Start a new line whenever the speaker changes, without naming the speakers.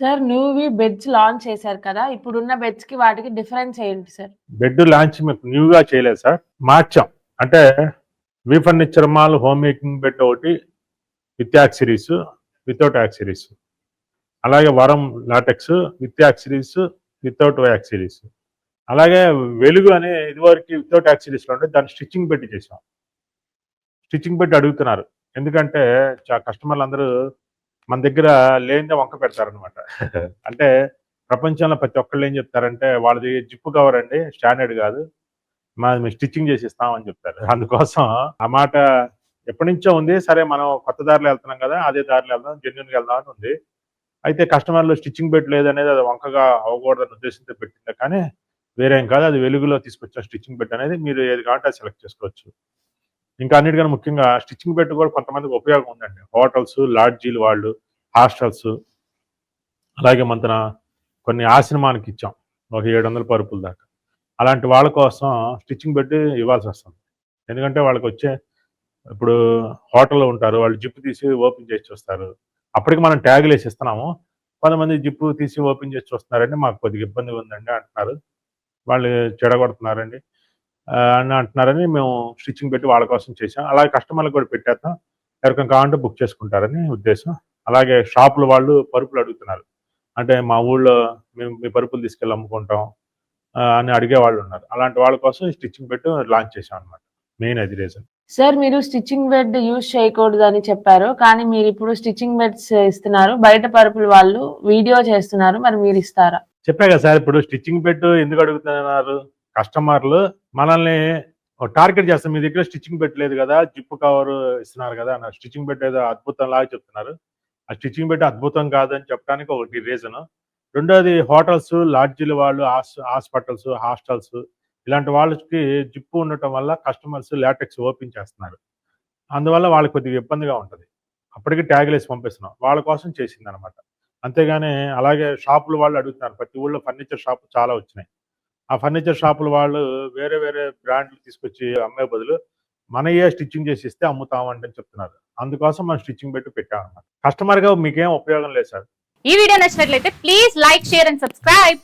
Sir న్యూవి beds launch చేశారు కదా! ఇప్పుడున్న బెడ్స్‌కి వాటికి డిఫరెన్స్ ఏంటి సార్?
బెడ్ లాంచ్ మీకు న్యూగా చేయలేదు సార్. మార్చాం. అంటే we furniture mall home making bed ఒకటి విత్ యాక్సెసరీస్, వితౌట్ యాక్సెసరీస్. అలాగే Varam latex with accessories, without accessories. అలాగే వెలుగు అనే ఇదివరకు వితౌట్ యాక్సెసరీస్‌లో ఉండే దాన్ని స్టిచ్చింగ్ బెడ్ చేసాం. స్టిచ్చింగ్ బెడ్ అడుగుతున్నారు. ఎందుకంటే కస్టమర్లందరూ మన దగ్గర లేనిదే వంక పెడతారనమాట. అంటే ప్రపంచంలో ప్రతి ఒక్కళ్ళు ఏం చెప్తారంటే వాళ్ళది జిప్పు కవర్ అండి, స్టాండర్డ్ కాదు, మాది మేము స్టిచ్చింగ్ చేసి ఇస్తాం అని చెప్తారు. అందుకోసం ఆ మాట ఎప్పటి నుంచో ఉంది. సరే మనం కొత్త దారిలో వెళ్తున్నాం కదా, అదే దారిలో వెళ్దాం, జెన్యున్గా వెళ్దాం అని ఉంది. అయితే కస్టమర్లు స్టిచ్చింగ్ బెడ్ లేదనేది అది వంకగా అవ్వకూడదన్న ఉద్దేశంతో పెట్టిందే కానీ వేరేం కాదు. అది వెలుగులో తీసుకొచ్చిన స్టిచ్చింగ్ బెడ్ అనేది మీరు ఏది కావాలంటే అది సెలెక్ట్ చేసుకోవచ్చు. ఇంకా అన్నిటికన్నా ముఖ్యంగా స్టిచ్చింగ్ బెడ్ కూడా కొంతమందికి ఉపయోగం ఉందండి. హోటల్స్, లాడ్జీలు వాళ్ళు, హాస్టల్స్, అలాగే మన కొన్ని ఆశ్రమానికి ఇచ్చాం ఒక 700 పరుపుల దాకా. అలాంటి వాళ్ళ కోసం స్టిచ్చింగ్ బెడ్ ఇవ్వాల్సి వస్తుంది. ఎందుకంటే వాళ్ళకి వచ్చే ఇప్పుడు హోటల్లో ఉంటారు, వాళ్ళు జిప్ తీసి ఓపెన్ చేసి చూస్తారు. అప్పటికి మనం ట్యాగులు వేసి ఇస్తున్నాము. కొంతమంది జిప్పు తీసి ఓపెన్ చేసి చూస్తున్నారండి, మాకు కొద్దిగా ఇబ్బందిగా ఉందండి అంటున్నారు. వాళ్ళు చెడగొడుతున్నారండి అని అంటున్నారని మేము స్టిచ్చింగ్ పెట్టి వాళ్ళ కోసం చేసాం. అలాగే కస్టమర్లకు కూడా పెట్టేద్దాం, ఎవరికైనా కావాలంటే బుక్ చేసుకుంటారని ఉద్దేశం. అలాగే షాపుల వాళ్ళు పరుపులు అడుగుతున్నారు. అంటే మా ఊళ్ళో మేము మీ పరుపులు తీసుకెళ్ళి అమ్ముకుంటాం అని అడిగే వాళ్ళు ఉన్నారు. అలాంటి వాళ్ళ కోసం ఈ స్టిచ్చింగ్ బెడ్ లాంచ్ చేసాం అనమాట. మెయిన్ అది రీజన్.
సార్ మీరు స్టిచ్చింగ్ బెడ్ యూజ్ చేయకూడదని చెప్పారు. కానీ మీరిప్పుడు స్టిచ్చింగ్ బెడ్స్ ఇస్తున్నారు. బయట పరుపులు వాళ్ళు వీడియో చేస్తున్నారు. మరి మీరిస్తారా?
చెప్పా కదా సార్, ఇప్పుడు స్టిచ్చింగ్ బెడ్ ఎందుకు అడుగుతున్నారు కస్టమర్లు, మనల్ని టార్గెట్ చేస్తారు. మీ దగ్గర స్టిచ్చింగ్ బెడ్ లేదు కదా, జిప్పు కవర్ ఇస్తున్నారు కదా అన్న. స్టిచ్చింగ్ బెడ్ ఏదో అద్భుతం లాగా చెప్తున్నారు. ఆ స్టిచ్చింగ్ బెడ్ అద్భుతం కాదని చెప్పడానికి ఒకటి రీజన్. రెండోది హోటల్స్, లాడ్జీల వాళ్ళు, హాస్పిటల్స్, హాస్టల్స్ ఇలాంటి వాళ్ళకి జిప్పు ఉండటం వల్ల కస్టమర్స్ లాటెక్స్ ఓపెన్ చేస్తున్నారు. అందువల్ల వాళ్ళకి కొద్దిగా ఇబ్బందిగా ఉంటుంది. అప్పటికి ట్యాగులు వేసి పంపిస్తున్నాం. వాళ్ళ కోసం చేసిందనమాట. అంతేగాని అలాగే షాపుల వాళ్ళు అడుగుతున్నారు. ప్రతి ఊళ్ళో ఫర్నిచర్ షాప్ చాలా వచ్చినాయి. ఆ ఫర్నిచర్ షాపుల వాళ్ళు వేరే వేరే బ్రాండ్లు తీసుకొచ్చి అమ్మే బదులు మనయే స్టిచ్చింగ్ చేసి ఇస్తే అమ్ముతామంటే చెప్తున్నారు. అందుకోసం మనం స్టిచ్చింగ్ పెట్టి పెట్టామన్నమాట. కస్టమర్గా మీకేం ఉపయోగం లేదు సార్.
ఈ వీడియో నచ్చినట్లయితే please like, share and subscribe.